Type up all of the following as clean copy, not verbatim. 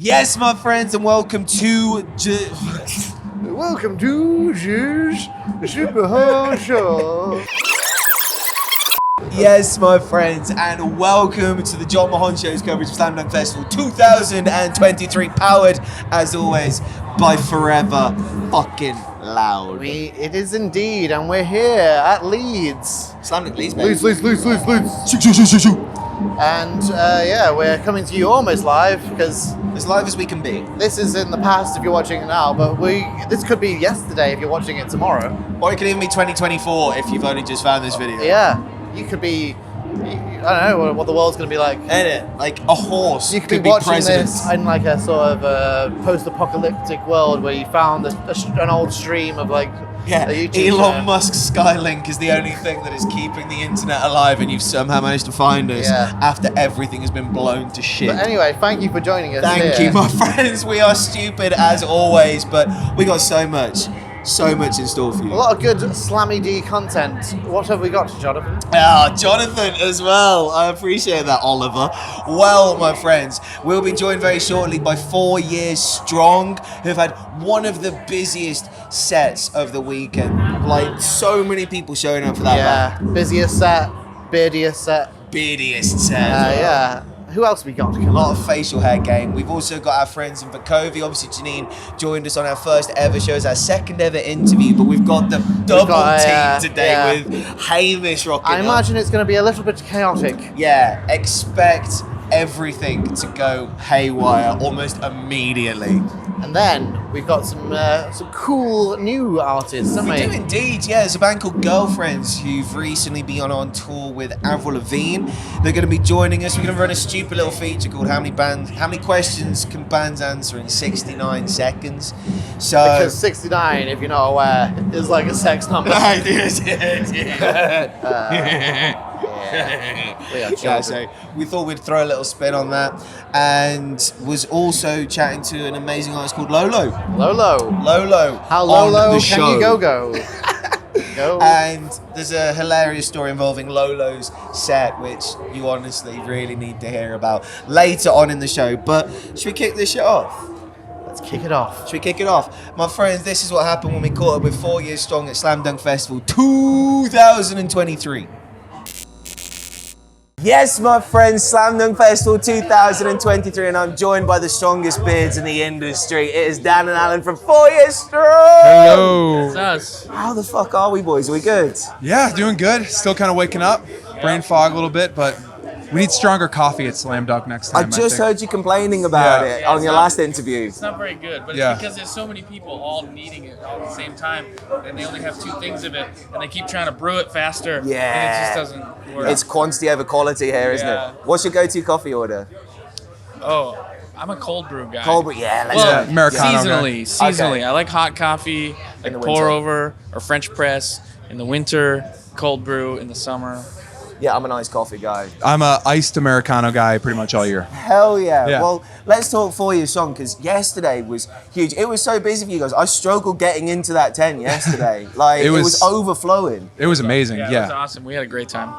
Yes, my friends, and welcome to... Welcome to the Super Hard Show. Yes, my friends, and welcome to the Jon Mahon Show's coverage of Slam Dunk Festival 2023, powered, as always, by Forever Fucking Loud. It is indeed, and we're here at Leeds. Slam Dunk Leeds, baby. Leeds. Shoo. And we're coming to you almost live, because As live as we can be. this is in the past if you're watching it now, but this could be yesterday if you're watching it tomorrow. Or it could even be 2024 if you've only just found this video. Yeah, you could be, I don't know what the world's going to be like. Ain't it? Like a horse You could be watching this in like a sort of post-apocalyptic world where you found an old stream of like Yeah, a YouTube Elon channel. Musk's Skylink is the only thing that is keeping the internet alive, and you've somehow managed to find us after everything has been blown to shit. But anyway, thank you for joining us. Thank you, my friends. We are stupid as always, but we got so much in store for you. A lot of good Slammy D content. What have we got, Jonathan? Jonathan as well. I appreciate that, Oliver. Well, my friends, we'll be joined very shortly by 4 Years Strong, who've had one of the busiest sets of the weekend. Like, so many people showing up for that. Yeah, busiest set, beardiest set. Beardiest set. Yeah. Who else we got? A lot of facial hair game. We've also got our friends in Vukovi. Obviously, Janine joined us on our first ever show as our second ever interview, but we've got the double team today with Hamish rocking I imagine it's going to be a little bit chaotic. Yeah, expect everything to go haywire almost immediately. And then we've got some cool new artists, haven't We we? do indeed, yeah. There's a band called Girlfriends who've recently been on tour with Avril Lavigne. They're going to be joining us. We're going to run a stupid little feature called How Many Questions Can Bands Answer in 69 Seconds? So Because 69, if you're not aware, is like a sex number. Yeah, so we thought we'd throw a little spin on that, and was also chatting to an amazing artist called Lolo. How on Lolo the can show. you go? Go. And there's a hilarious story involving Lolo's set, which you honestly really need to hear about later on in the show. But should we kick this shit off? Let's kick it off. Should we kick it off? My friends, this is what happened when we caught up with 4 Years Strong at Slam Dunk Festival 2023. Yes, my friends, Slam Dunk Festival 2023, and I'm joined by the strongest beards in the industry. It is Dan and Alan from 4 Years Strong. Hello. It's us. How the fuck are we, boys? Are we good? Yeah, doing good. Still kind of waking up. Brain fog a little bit, but we need stronger coffee at Slam Dunk next I time. just think. heard you complaining about it on it's your not- last interview. It's not very good, but Yeah. it's because there's so many people all needing it all at the same time, and they only have 2 things of it, and they keep trying to brew it faster, Yeah. and it just doesn't work. It's quantity over quality here, isn't Yeah. it? What's your go-to coffee order? I'm a cold brew guy. Cold brew, yeah. Let's Well, go. Americano seasonally. Okay. I like hot coffee, In the like pour winter. over or French press in the winter, cold brew in the summer. Yeah, I'm a nice coffee guy. I'm a iced Americano guy pretty much all year. Hell yeah. Yeah. Well, let's talk 4 Years Strong, because yesterday was huge. It was so busy for you guys. I struggled getting into that tent yesterday. Like, it was overflowing. It was amazing. Yeah, Yeah. it was awesome. We had a great time.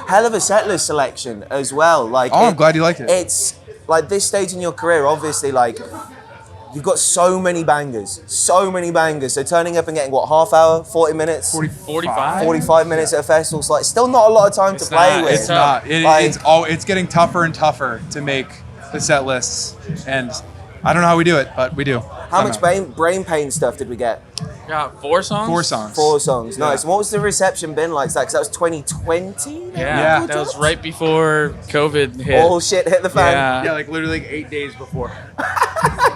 Hell of a setlist selection as well. Like, Oh, I'm glad you liked it. It's like this stage in your career, obviously, like, you've got so many bangers. So turning up and getting, what, half hour, 40 minutes? 45? 45 minutes at a festival. It's like still not a lot of time to play with. It's not. Like- It's getting tougher and tougher to make the set lists, and I don't know how we do it, but we do. How much brain pain stuff did we get? Got 4 songs? 4 songs. 4 songs. Nice. Yeah. And what was the reception been like? Because that was 2020? Yeah, that was right before COVID hit. All shit hit the fan. Yeah. Yeah, like literally like 8 days before.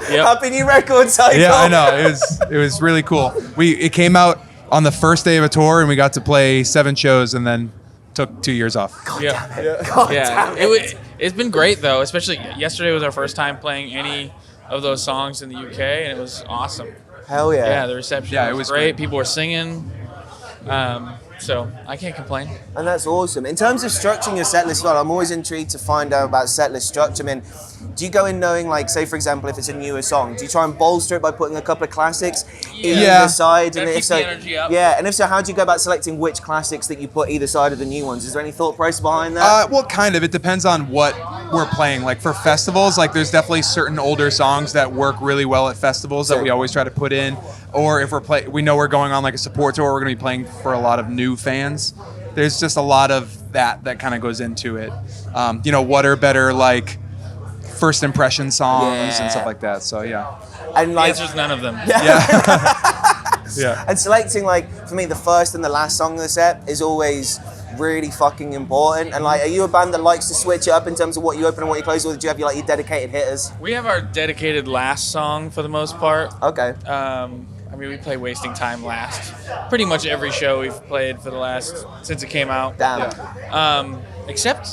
Yep. Happy new record cycle. Yeah, I know. It was really cool. It came out on the first day of a tour, and we got to play 7 shows, and then took 2 years off. Yeah. God Yeah, damn it. it's been great though. Especially yesterday was our first time playing any of those songs in the UK, and it was awesome. Hell yeah. Yeah, the reception Yeah, it was was great. great. People were singing. So I can't complain. And that's awesome. In terms of structuring your set list, I'm always intrigued to find out about set list structure. I mean, do you go in knowing, like, say, for example, if it's a newer song, do you try and bolster it by putting a couple of classics either side? Gotta And keep if so, the energy up. yeah, and if so, how do you go about selecting which classics that you put either side of the new ones? Is there any thought process behind that? Well, kind of. It depends on what we're playing. Like for festivals, like there's definitely certain older songs that work really well at festivals that we always try to put in. Or if we know we're going on like a support tour, we're going to be playing for a lot of new fans. There's just a lot of that kind of goes into it. What are better like first impression songs and stuff like that. So yeah. And The like, answer's none of them. Yeah. and selecting, like, for me, the first and the last song of the set is always really fucking important. And like, are you a band that likes to switch it up in terms of what you open and what you close, or do you have your dedicated hitters? We have our dedicated last song for the most part. Okay. We play Wasting Time last. Pretty much every show we've played for the last, since it came out. Damn. Except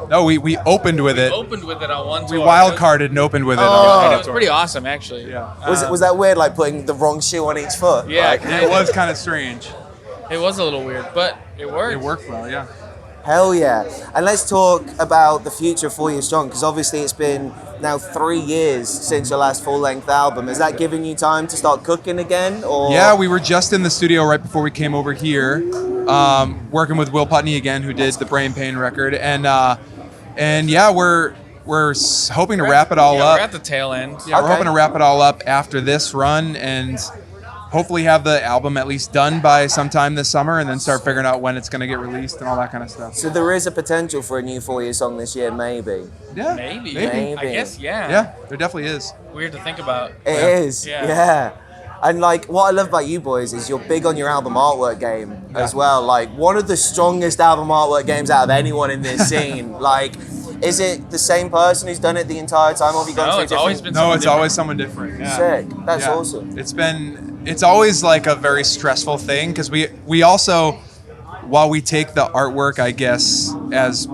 No, we opened with it. opened with it on one tour. We wild carded and opened with it. And it was pretty awesome, actually. Yeah. Was that weird, like putting the wrong shoe on each foot? Yeah, Like, It was kind of strange. it was a little weird, but it worked. It worked well, yeah. hell yeah. And let's talk about the future of 4 Years Strong, because obviously it's been now 3 years since your last full-length album. Has that given you time to start cooking again? Or Yeah, we were just in the studio right before we came over here, working with Will Putney again, who did the Brain Pain record, and yeah, we're hoping to wrap it all We're up. at the tail end. Yeah, we're Okay. hoping to wrap it all up after this run, and hopefully have the album at least done by sometime this summer, and then start figuring out when it's going to get released and all that kind of stuff. So there is a potential for a new 4 Year Song this year, maybe. Yeah, Maybe. Maybe. I guess, yeah. Yeah, there definitely is. Weird to think about. It is, Yeah. yeah. And like, what I love about you boys is you're big on your album artwork game as well. Like, one of the strongest album artwork games out of anyone in this scene. Like, is it the same person who's done it the entire time, or have you gone No, through it's different? always been No, someone it's different. always someone different. Yeah. Sick. That's Yeah. awesome. It's always like a very stressful thing, because we also, while we take the artwork, I guess, as,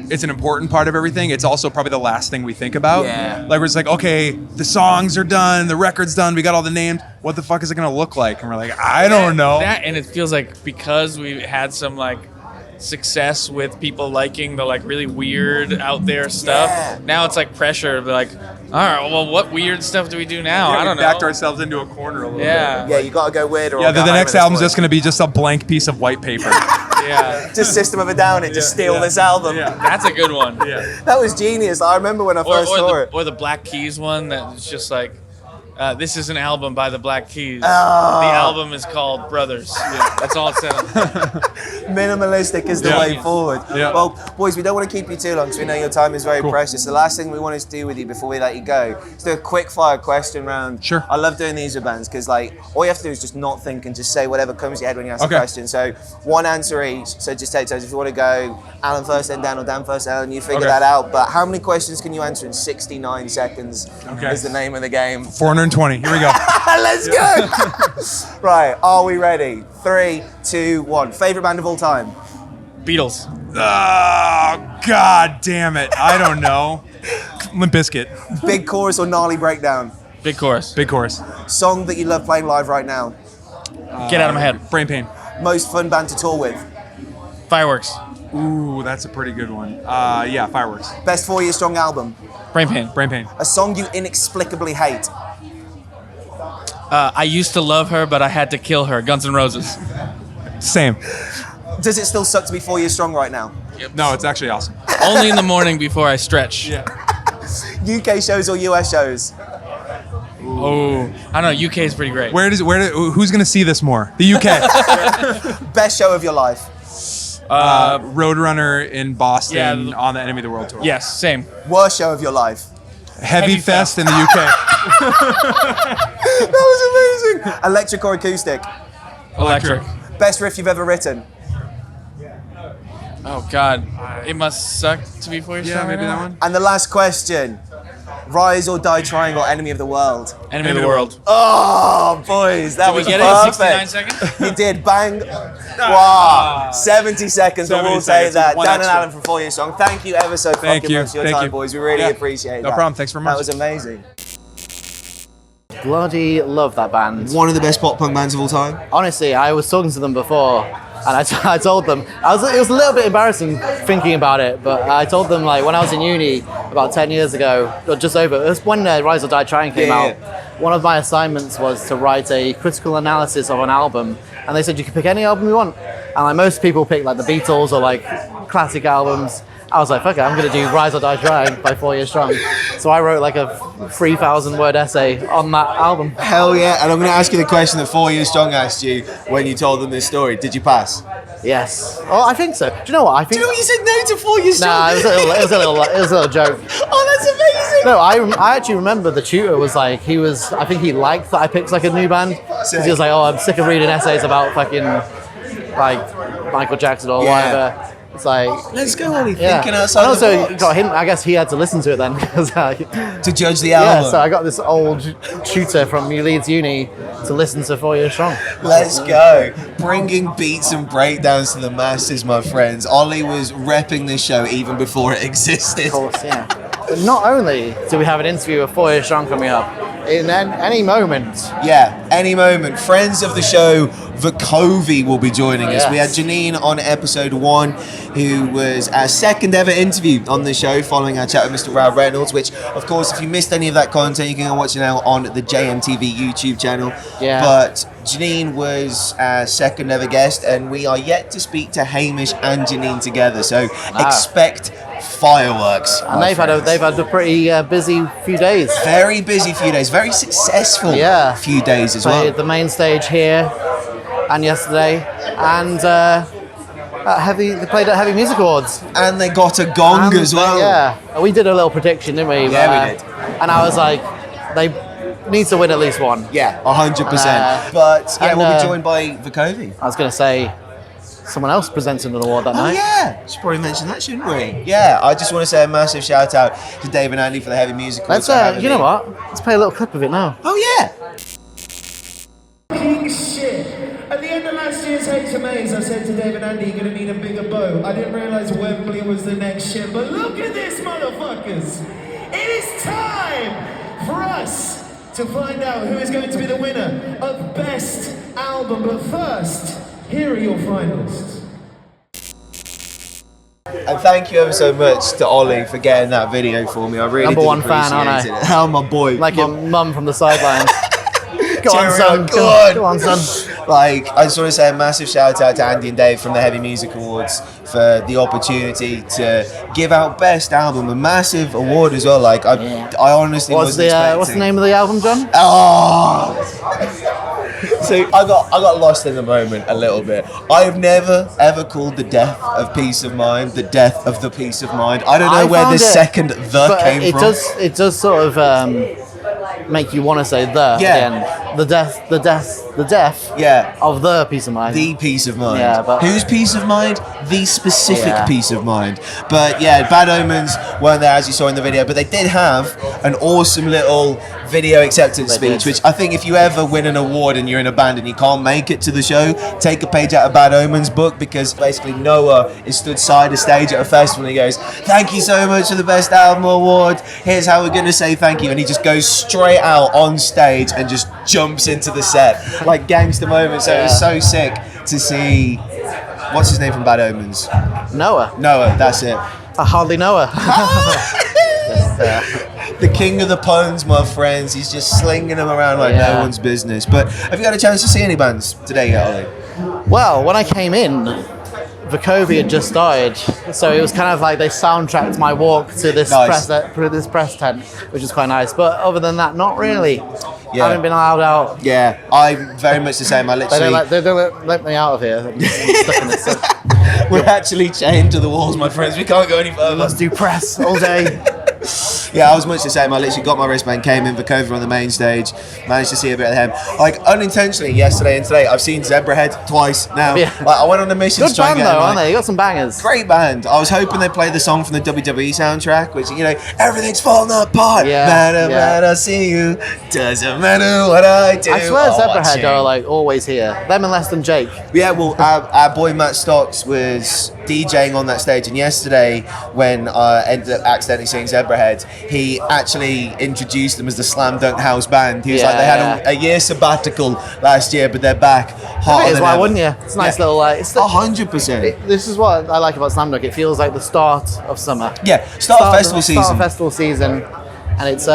it's an important part of everything, it's also probably the last thing we think about. Yeah. Like, we're just like, okay, the songs are done, the record's done, we got all the names, what the fuck is it gonna look like? And we're like, I don't know. That, and it feels like because we had some success with people liking the really weird out there stuff. Yeah. Now it's pressure to be all right, well, what weird stuff do we do now? I don't know. Backed ourselves into a corner a little Yeah. Yeah, you gotta go weird. Or bit. Yeah, I'll go the home next at this album's point. just gonna be just a blank piece of white paper. Yeah. Just System of a Down it, just steal this album. Yeah. That's a good one. Yeah. That was genius. I remember when I first saw it. Or the Black Keys one that's just this is an album by the Black Keys. Oh. The album is called Brothers. That's all it said. Minimalistic is the Yeah. way forward. Yeah. Well, boys, we don't want to keep you too long because we know your time is very precious. The last thing we wanted to do with you before we let you go is do a quick fire question round. Sure. I love doing these with bands because all you have to do is just not think and just say whatever comes to your head when you ask a Okay. question. So one answer each. So just take turns. If you want to go Alan first, then Dan, or Dan first, Alan, you figure Okay. that out. But how many questions can you answer in 69 seconds Okay. is the name of the game. 420, here we go. Let's go! Right, are we ready? 3, 2, 1. Favorite band of all time? Beatles. Oh, god damn it. I don't know. Limp Bizkit. Big chorus or gnarly breakdown? Big chorus. Big chorus. Song that you love playing live right now? Get out of my head. Brain Pain. Most fun band to tour with? Fireworks. Ooh, that's a pretty good one. Yeah, Fireworks. Best 4 Year Strong album? Brain Pain. Brain Pain. A song you inexplicably hate? I used to love her, but I had to kill her. Guns N' Roses. Same. Does it still suck to be 4 Years Strong right now? No, it's actually awesome. Only in the morning before I stretch. Yeah. UK shows or US shows? Oh, I don't know. UK is pretty great. Who's gonna see this more? The UK. Best show of your life? Roadrunner in Boston Yeah, on the Enemy of the World tour. Yes, same. Worst show of your life? Heavy Fest in the UK. That was amazing! Electric or acoustic? Electric. Best riff you've ever written? Oh God, it must suck to be 4 years Yeah, strong maybe right that now. one. And the last question. Rise or Die Trying or Enemy of the World? Enemy of the World. Oh, boys, that Did we was get it in 69 perfect. seconds? You did, bang. Wow, 70 seconds, but 70 we'll say seconds, that. one Dan and extra. Alan from 4 Years Strong, thank you ever so fucking you, much for your thank time, you. boys. We really Yeah. appreciate No that. problem, thanks very much. That was amazing. bloody love that band. One of the best pop punk bands of all time. Honestly, I was talking to them before, and I told them, it was a little bit embarrassing thinking about it, but I told them, like, when I was in uni about 10 years ago, or just over, it was when Rise or Die Trying came out, one of my assignments was to write a critical analysis of an album, and they said you can pick any album you want, and like most people pick like the Beatles or like classic albums. I was like, fuck it, I'm going to do Rise or Die Trying by 4 Years Strong. So I wrote like a 3,000 word essay on that album. Hell yeah. And I'm going to ask you the question that 4 Years Strong asked you when you told them this story. Did you pass? Yes. Oh, I think so. Do you know what? Do you know what you said no to 4 Years Strong? Nah, it was a little joke. Oh, that's amazing. No, I actually remember the tutor was like, I think he liked that I picked like a new band. Because he was like, oh, I'm sick of reading essays about fucking like Michael Jackson or whatever. It's like, let's go, Ollie. Thinking outside and also the box. got him. I guess he had to listen to it then, To judge the album. Yeah, so I got this old tutor from New Leeds Uni to listen to 4 Years Strong. Let's go. Bringing beats and breakdowns to the masses, my friends. Ollie was repping this show even before it existed. Of course, yeah. But not only do we have an interview with 4 Years Strong coming up, in any moment. Yeah, any moment. Friends of the show, Vukovi, will be joining us. We had Janine on episode 1, who was our second ever interview on the show following our chat with Mr. Ralph Reynolds, which, of course, if you missed any of that content, you can go watch it now on the JMTV YouTube channel. Yeah. But Janine was our second ever guest, and we are yet to speak to Hamish and Janine together, so expect fireworks. And they've had a pretty busy few days. Very busy few days, very successful few days as well. Played the main stage here and yesterday, and they played at Heavy Music Awards. And they got a gong as well. Yeah, we did a little prediction, didn't we? Yeah, we did. And I was like, they need to win at least one. Yeah, 100%. But yeah, we'll be joined by Vukovi. I was going to say, someone else presented an award that night. Yeah, should probably mention that, shouldn't we? Yeah, I just want to say a massive shout out to Dave and Andy for the Heavy Music Awards. You know what? Let's play a little clip of it now. Oh yeah. King shit. At the end of last year's HMAs, I said to Dave and Andy, you're going to need a bigger boat. I didn't realise Wembley was the next shit, but look at this, motherfuckers. It is time for us to find out who is going to be the winner of Best Album. But first, here are your finalists. And thank you ever so much to Ollie for getting that video for me. I really Number did one fan, aren't I? appreciate it. Oh, my boy. Like your mum from the sidelines. Go on, son. Go on, son. Like, I just want to say a massive shout out to Andy and Dave from the Heavy Music Awards for the opportunity to give out Best Album, a massive award as well. Like, I honestly wasn't expecting. What's the name of the album, John? So I got lost in the moment a little bit. I've never ever called the death of Peace of Mind the death of the Peace of Mind. I don't know where the second "the" came from. It does sort of make you want to say "the" again. The death of the peace of mind. The peace of mind. Yeah, but whose peace of mind? The specific peace of mind. But yeah, Bad Omens weren't there as you saw in the video, but they did have an awesome little video acceptance speech, which I think if you ever win an award and you're in a band and you can't make it to the show, take a page out of Bad Omens' book, because basically Noah is stood side of stage at a festival and he goes, "Thank you so much for the Best Album Award. Here's how we're going to say thank you." And he just goes straight out on stage and just jumps into the set like gangster moment. So it was so sick to see. What's his name from Bad Omens? Noah, that's it. I hardly know her. The king of the puns, my friends. He's just slinging them around like no one's business. But have you had a chance to see any bands today yet, Ollie? Well, when I came in, Vukovi had just started, so it was kind of like they soundtracked my walk to this press tent, which is quite nice. But other than that, not really. I haven't been allowed out. Yeah, I'm very much the same. They don't let me out of here. I'm stuck in this. We're actually chained to the walls, my friends. We can't go any further. Let's do press all day. Yeah, I was much the same. I literally got my wristband, came in Vukovi on the main stage, managed to see a bit of them. Like, unintentionally, yesterday and today, I've seen Zebrahead twice now. Yeah. Like, I went on a mission to try and get band though, aren't they? You got some bangers. Great band. I was hoping they'd play the song from the WWE soundtrack, which, you know, everything's falling apart. Matter, see you. Doesn't matter what I do. I swear Zebrahead are, like, always here. Them and Less Than Jake. Yeah, well, our boy Matt Stocks was DJing on that stage. And yesterday, when I ended up accidentally singing Zebrahead, he actually introduced them as the Slam Dunk House Band. He was like, they had a year sabbatical last year, but they're back. It is, why wouldn't you? It's a nice little. It's 100%. This is what I like about Slam Dunk. It feels like the start of summer. Yeah, start of festival season. Start of festival season, and it's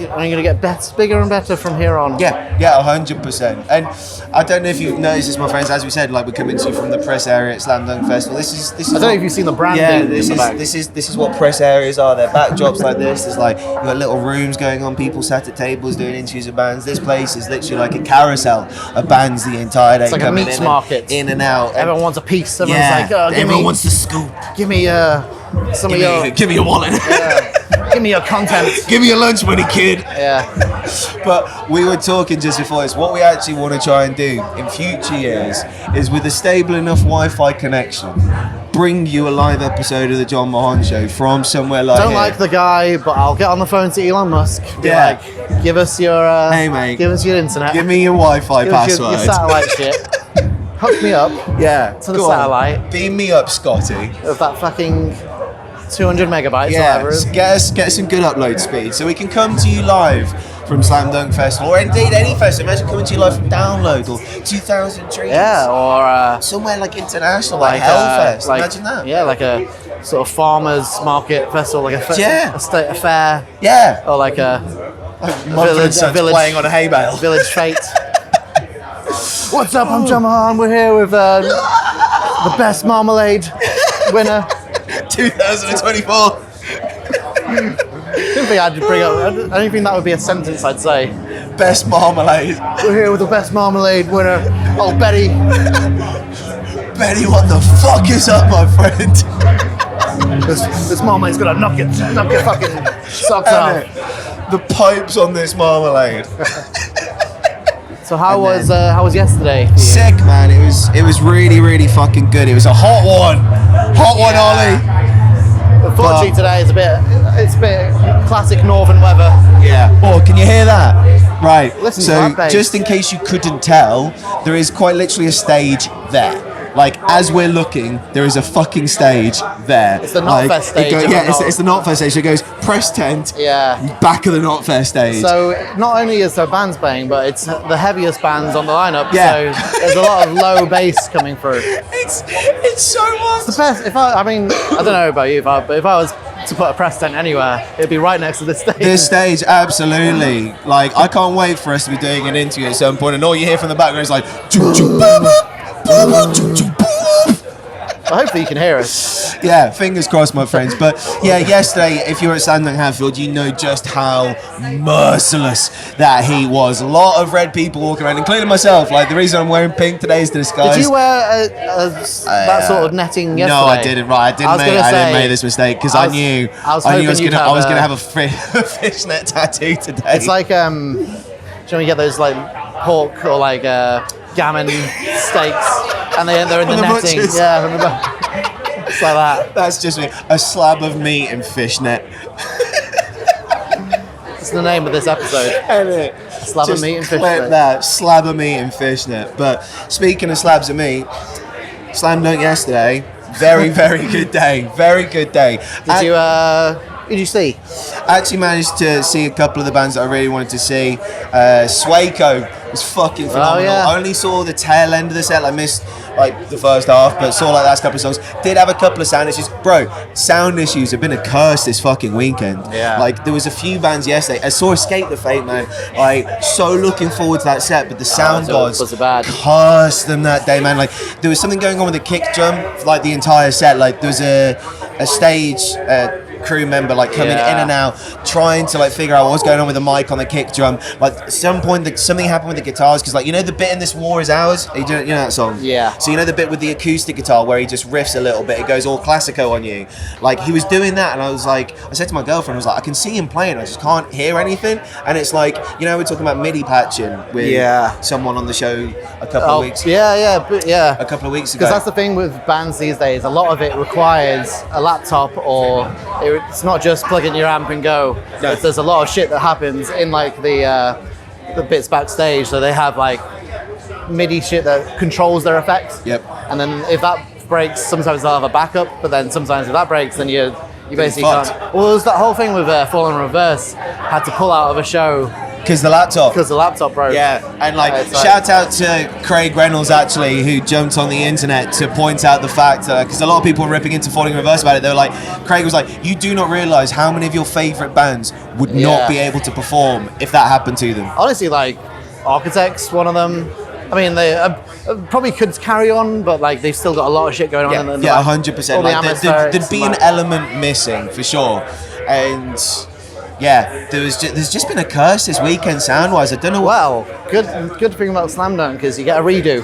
and you're gonna get bigger and better from here on. Yeah, 100%. And I don't know if you've noticed this, my friends. As we said, like we're coming to you from the press area at Slam Dunk Festival. This is. I don't know if you've seen the branding. Yeah, this is what press areas are. They're backdrops like this. There's like you've got little rooms going on. People sat at tables doing interviews of bands. This place is literally like a carousel of bands the entire day. It's like a meat market. In and out. Everyone wants a piece. Everyone's like, everyone wants the scoop. Give me some of your. Give me your wallet. Give me your content. Give me your lunch money, kid. Yeah. But we were talking just before this. What we actually want to try and do in future years is, with a stable enough Wi-Fi connection, bring you a live episode of the Jon Mahon Show from somewhere like. Don't like the guy, but I'll get on the phone to Elon Musk. Be like, give us your. Hey mate. Give us your internet. Give me your Wi-Fi password. Your satellite shit. Hook me up. Yeah. To the satellite. Beam me up, Scotty. Of that fucking 200 megabytes or whatever. Get some good upload speed so we can come to you live from Slam Dunk Festival, or indeed any festival. Imagine coming to you live from Download or 2000 Trees. Yeah, or somewhere like international, like Hellfest. Imagine that. Yeah, like a sort of farmers market festival, like a state fair. Yeah. Or like a village playing on a hay bale. Village fete. What's up? I'm Jon Mahon. We're here with the best marmalade winner. 2024. I don't think I'd bring up. I don't think that would be a sentence I'd say. Best marmalade. We're here with the best marmalade winner. Oh, Betty. Betty, what the fuck is up, my friend? This marmalade's gonna knock your fucking socks off. The pipes on this marmalade. So how was yesterday for you? Sick, man. It was really fucking good. It was a hot one, Ollie. Unfortunately, today is a bit classic northern weather. Yeah. Oh, can you hear that? Right. Listen so, to that bass. Just in case you couldn't tell, there is quite literally a stage there. Like, as we're looking, there is a fucking stage there. It's the Knotfest stage. It's the Knotfest stage. So it goes press tent, back of the Knotfest stage. So not only is there bands playing, but it's the heaviest bands on the lineup. Yeah. So there's a lot of low bass coming through. It's so much. It's the best. I don't know about you, but if I was to put a press tent anywhere, it'd be right next to this stage. This stage, absolutely. Like, I can't wait for us to be doing an interview at some point, and all you hear from the background is like, hopefully you can hear us. Yeah, fingers crossed, my friends. But yeah, yesterday, if you were at Slam Dunk Hatfield, you know just how merciless that heat was. A lot of red people walking around, including myself. Like, the reason I'm wearing pink today is to disguise. Did you wear that sort of netting yesterday? No, I didn't. Right, I didn't make this mistake because I knew I was gonna have a fishnet tattoo today. It's like when you get those like pork or like gammon steaks, and they're in the netting. Butchers. Yeah, it's like that. That's just me. A slab of meat and fishnet. It's the name of this episode. Slab of meat and fishnet. That slab of meat and fishnet. But speaking of slabs of meat, Slam Dunk yesterday. Very good day. Very good day. Did you see? I actually managed to see a couple of the bands that I really wanted to see. Swaco was fucking phenomenal. Oh, yeah. I only saw the tail end of the set. I missed like the first half, but saw like the last couple of songs. Did have a couple of sound issues. Bro, sound issues have been a curse this fucking weekend. Yeah. Like, there was a few bands yesterday. I saw Escape the Fate, man. Like, so looking forward to that set, but the sound gods cursed them that day, man. Like, there was something going on with the kick drum, like the entire set. Like, there was a stage crew member like coming in and out, trying to like figure out what's going on with the mic on the kick drum. Like, at some point something happened with the guitars, because like, you know the bit in This War Is Ours? You know that song? Yeah. So you know the bit with the acoustic guitar where he just riffs a little bit, it goes all classico on you. Like, he was doing that, and I said to my girlfriend, I was like, I can see him playing, I just can't hear anything. And it's like, you know, we're talking about MIDI patching with someone on the show a couple of weeks ago. A couple of weeks ago. Because that's the thing with bands these days, a lot of it requires a laptop, or it's not just plug in your amp and go. No. There's a lot of shit that happens in like the bits backstage, so they have like MIDI shit that controls their effects. Yep. And then if that breaks, sometimes they'll have a backup, but then sometimes if that breaks, then you basically fucked. can't. Well, it was that whole thing with Fall in Reverse. Had to pull out of a show Because the laptop. because the laptop broke. Yeah, and like, It's like- shout out to Craig Reynolds actually, who jumped on the internet to point out the fact that, because a lot of people were ripping into Falling in Reverse about it. They were like, Craig was like, you do not realise how many of your favourite bands would not Yeah. be able to perform if that happened to them. Honestly, like Architects, one of them. I mean, they probably could carry on, but like they've still got a lot of shit going on. in the Yeah, back. 100%. All the Like, atmospherics there'd be and an that. element missing for sure, and yeah, there's just been a curse this weekend sound-wise. I don't know. Well, good thing about Slam Dunk is you get a redo.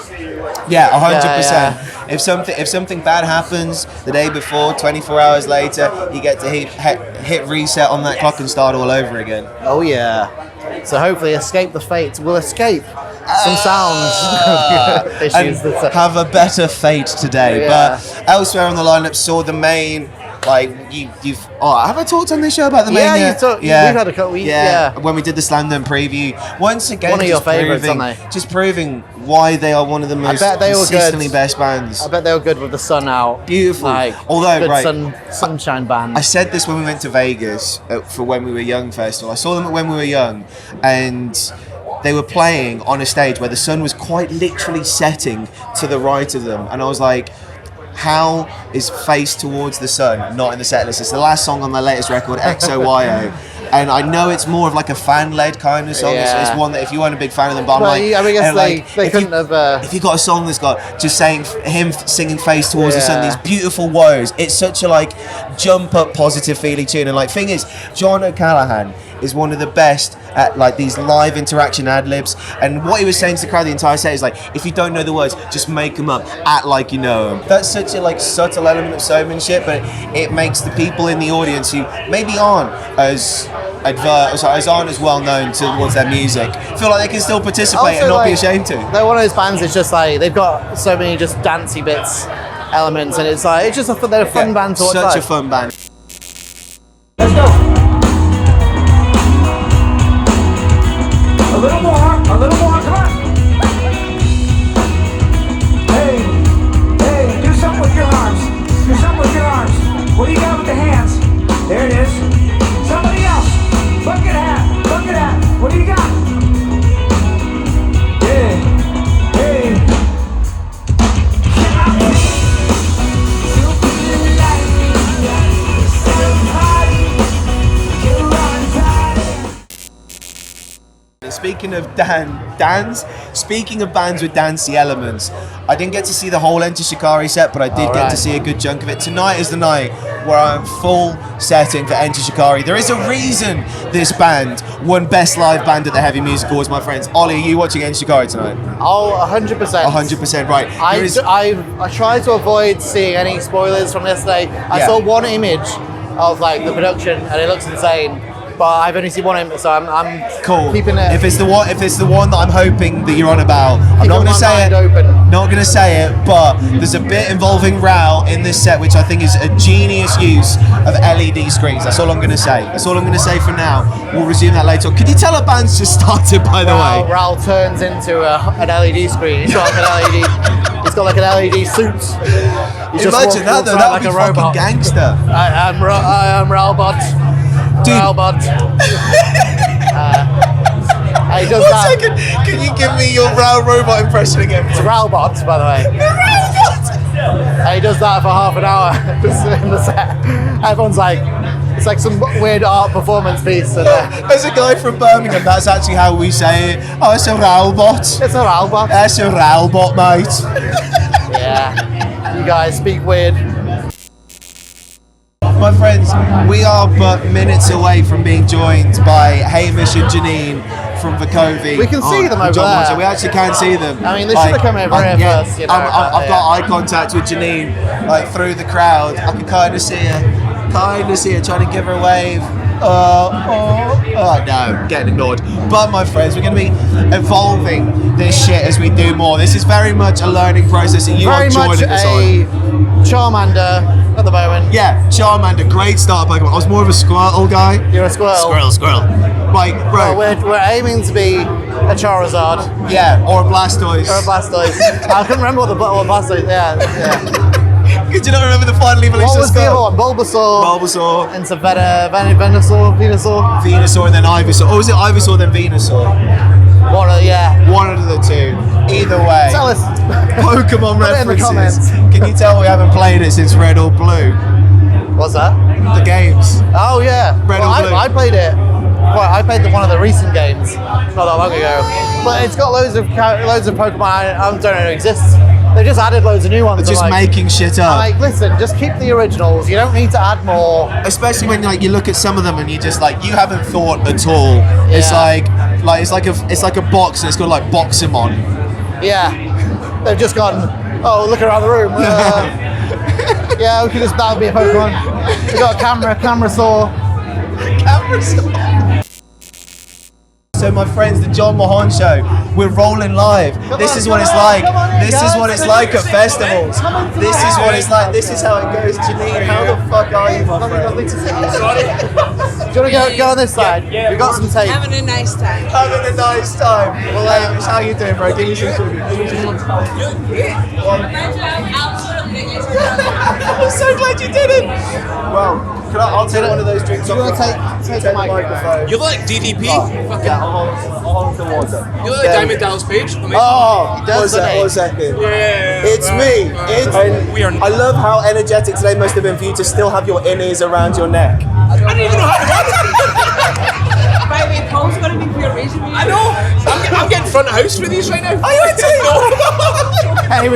Yeah, 100%. Yeah, If something bad happens the day before, 24 hours later, you get to hit reset on that clock and start all over again. Oh yeah. So hopefully, Escape the Fate will escape some sound issues. And that, have a better fate today. Yeah. But elsewhere on the lineup, saw the main. Like you've have I talked on this show about the main? Yeah, we've had a couple. Yeah, when we did the Slam Dunk preview. Once again, One of your just favourites, proving- aren't they? Just proving why they are one of the most bet they were good. consistently best bands. I bet they were good with the sun out. Beautiful. Like, Although, good right, sunshine band. I said this when we went to Vegas for When We Were Young festival. I saw them at When We Were Young, and they were playing on a stage where the sun was quite literally setting to the right of them, and I was like, how is Face Towards the Sun not in the set list? It's the last song on their latest record, XOYO. And I know it's more of like a fan-led kind of song. Yeah. It's one that if you weren't a big fan of them, but I'm Well, like, I guess and they if couldn't you, have. if you got a song that's got just saying him singing Face Towards the Sun, Yeah. these beautiful woes, it's such a like jump up positive feeling tune. And like thing is, John O'Callaghan is one of the best at like these live interaction ad libs. And what he was saying to the crowd the entire set is like, if you don't know the words, just make them up, act like you know them. That's such a like subtle element of showmanship, but it makes the people in the audience who maybe aren't as aren't as well known towards their music feel like they can still participate and not be ashamed to. They're one of those bands. It's just like they've got so many just dancey bits, elements, and it's like it's just they're a fun band to watch. Such live. a fun band. Let's go. A little more, come on. Hey, do something with your arms. What do you got with the hands? There it is. Somebody else. Bucket hat. What do you got? Yeah, hey. Speaking of speaking of bands with dancey elements, I didn't get to see the whole Enter Shikari set, but I did get to see a good chunk of it. Tonight is the night where I'm full setting for Enter Shikari. There is a reason this band won Best Live Band at the Heavy Music Awards, my friends. Ollie, are you watching Enter Shikari tonight? Oh, 100%. 100%, right. There is- I tried to avoid seeing any spoilers from yesterday. I saw one image of like the production, and it looks insane. But I've only seen one image, so I'm cool. keeping it. If it's the one that I'm hoping that you're on about, I'm not going to say it. Open. Not going to say it, but there's a bit involving Rao in this set, which I think is a genius use of LED screens. That's all I'm going to say. That's all I'm going to say for now. We'll resume that later on. Could you tell a band's just started, by the way? Raul turns into an LED screen. He's got like an LED. He's got like an LED suit. He just Imagine that though. That would be fucking gangster. I am Raulbot. Dude. Raulbot. He does One that. second. Can you give me your Rao robot impression again? It's Raulbot, by the way. He does that for half an hour just in the set. Everyone's like, it's like some weird art performance piece. And, As a guy from Birmingham, that's actually how we say it. Oh, it's a Railbot. it's a Raulbot. That's a Railbot, mate. Yeah. You guys speak weird. My friends, we are but minutes away from being joined by Hamish and Janine from Vukovi. We can see them over John there. We actually can see them. I mean, they should have come over here first, you know, I've got eye contact with Janine, like through the crowd. I can kind of see her trying to give her a wave. No, getting ignored. But my friends, we're going to be evolving this shit as we do more. This is very much a learning process, and you Very are much joining us on. a Charmander at the moment. Yeah, Charmander, great start Pokemon. I was more of a Squirtle guy. You're a squirrel. Squirrel. Like, bro. Well, we're aiming to be a Charizard Yeah, or a Blastoise. or a Blastoise. I couldn't remember what Blastoise. Yeah. Could you not remember the final evolution What of was the other Skull? one? Bulbasaur. Bulbasaur, Into Venusaur, Venusaur, and then Ivysaur. Or was it Ivysaur then Venusaur? Yeah. One of the two. Either way. Tell us. Pokemon Put it in the references. comments. Can you tell we haven't played it since Red or Blue? What's that? The games. Oh yeah. Red or Blue. I played it. Well, I played one of the recent games not that long ago. But it's got loads of Pokemon I don't know exists. They just added loads of new ones. They're just making shit up. I'm like, listen, just keep the originals. You don't need to add more. Especially when like you look at some of them and you just like you haven't thought at all. It's it's like a box and it's got like Boxamon. Yeah. They've just gone, oh, look around the room. Yeah, we could just, that would be a Pokemon. We got a Camerasaur. So my friends, the Jon Mahon show, we're rolling live. This is what it's like. This is what it's like at festivals. This is what it's like. This is how it goes. Janine, how the fuck are you, my friend? Sorry. Do you want to go on this side? Yeah. We've got some tape. Having a nice time. Having a nice time. Well, Hamish, how you doing, bro? Give me some I'm so glad you did it. Well, I'll take one of those drinks off. You want to take the microphone? You look like DDP. Yeah, I'll hold the water. You look like Diamond Dallas Page. Oh, does, doesn't he? one second. Yeah. It's me. It's We are. I love how energetic today must have been for you to still have your innies around your neck. I don't even know how to. By the way, Paul's going to be pure racing music. I know. I'm getting front of house for these right now. Are you actually? Hey,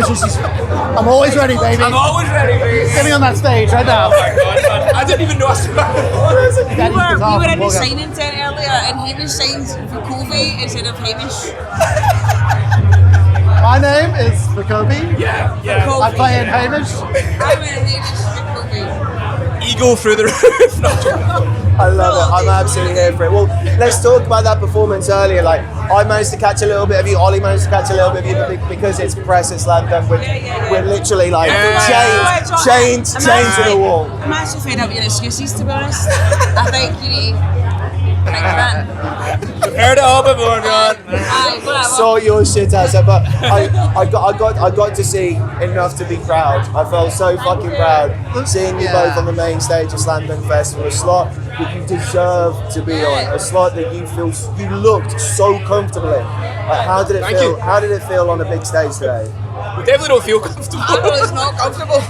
I'm always ready, baby. I'm always ready, mate. Get me on that stage right now. Oh my god, man. I didn't even know I We were in the signing tent earlier and Hamish signed Vukovi instead of Hamish. My name is Vukovi. Yeah. I play in Hamish. I'm in Hamish Vukovi. Ego through the roof. I love it. I'm absolutely here for it. Well, let's talk about that performance earlier. Like, I managed to catch a little bit of you. Ollie managed to catch a little bit of you, but because it's press, it's slam dunk. We're literally like chained to the wall. I'm actually fed up with your excuses, to be honest. I think you need to Heard it all before, John. Sort your shit out. But I got to see enough to be proud. I felt so fucking proud seeing you both on the main stage of Slam Dunk Festival. A slot that you deserve to be on. A slot that you looked so comfortable in. Like, how did it Thank feel? you. How did it feel on a big stage today? We definitely don't feel comfortable. it's not comfortable.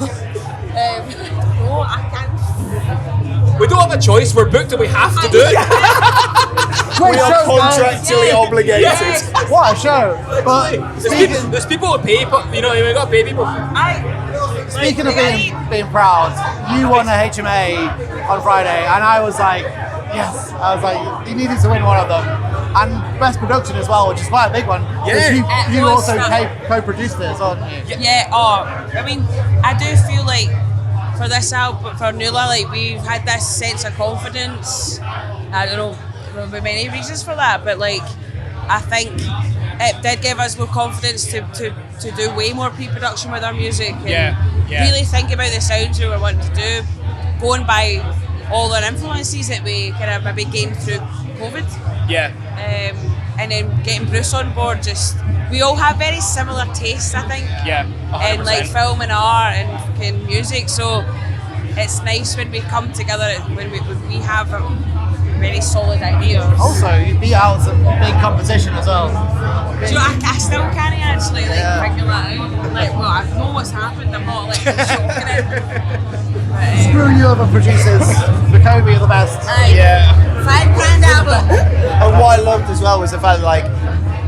No, I can't. We don't have a choice. We're booked and we have to do it. We are contractually obligated. What a show! But There's people who pay. You know, we got to pay people. speaking of being proud, you won a HMA on Friday, and I was like, yes. I was like, you needed to win one of them, and best production as well, which is quite a big one. Yeah. You also co-produced this, aren't you? Yeah. I mean, I do feel like for this album, for Nula, like we've had this sense of confidence. I don't know, there will be many reasons for that, but like I think it did give us more confidence to do way more pre-production with our music and really think about the sounds we were wanting to do, going by all our influences that we kind of maybe gained through COVID. Yeah. And then getting Bruce on board, just we all have very similar tastes, I think. Yeah. 100%. And like film and art and fucking music, so it's nice when we come together when we have a very solid ideas. Also, you beat out some big competition as well. So I still can't actually figure that out. Like, well, I know what's happened. I'm not like shocking it. Screw you other producers. Vukovi are the best. $5,000 album. And what I loved as well was the fact that, like,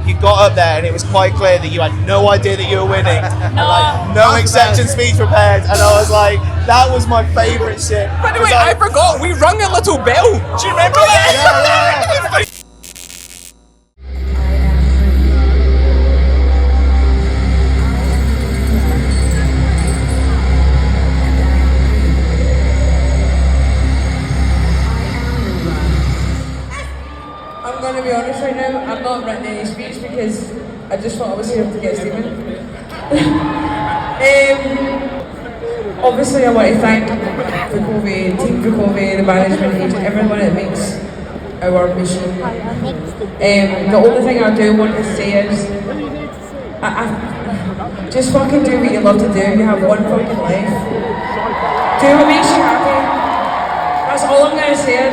you got up there and it was quite clear that you had no idea that you were winning. No acceptance speech prepared. And I was like, that was my favourite shit. By the way, I forgot. We rung a little bell. Do you remember that? Yeah. I'm going to be honest right now, I've not written any speech because I just thought I was here to get Stephen. Obviously I want to thank Vukovi, Team Vukovi, the management agent, everyone that makes our machine. The only thing I do want to say is, I just fucking do what you love to do. You have one fucking life. Do what makes you happy. That's all I'm gonna say.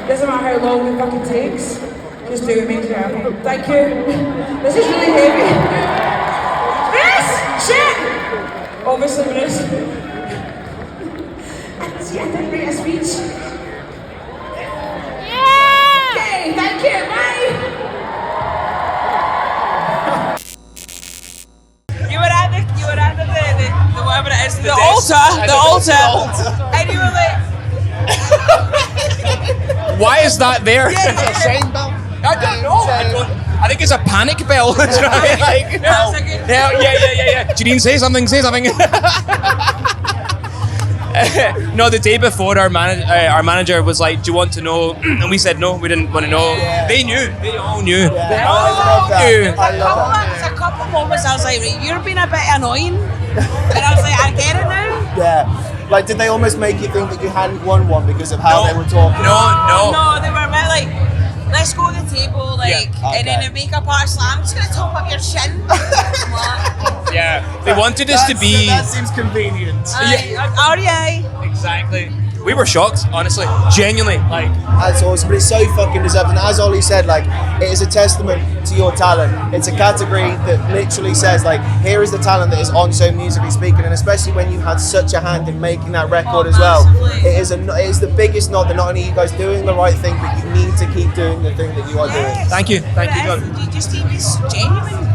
Doesn't matter how long it fucking takes. Just do what makes you happy. Thank you. This is really heavy. Yes! Shit! Obviously, Bruce. See, I didn't write a speech. Yeah! Okay, thank you. Bye! You were at the whatever it is, the altar, and you were like, Why is that there? Shame bell. I don't know. I think it's a panic bell. That's right. Like, That's a good- yeah. Janine, say something. No, the day before, our manager was like, "Do you want to know?" And we said no, we didn't want to know. Yeah. They knew. They all knew. Yeah. They I all love that. knew. I love that. There's a couple moments I was like, you're being a bit annoying, and I was like, I get it now. Yeah. Like, did they almost make you think that you hadn't won one because of how they were talking? No. They were a bit like, let's go to the table, like, Yeah. and then Okay. the makeup artist, I'm just gonna top up your chin. Yeah, they wanted us to be That seems convenient. REA. exactly. We were shocked, honestly, genuinely. Like, That's awesome, but it's so fucking deserved. And as Ollie said, like, it is a testament to your talent. It's a category that literally says, like, here is the talent that is on show musically speaking, and especially when you had such a hand in making that record as well. Massively. It is the biggest nod that not only are you guys doing the right thing, but you need to keep doing the thing that you are doing. thank you, John. You just need to be genuine.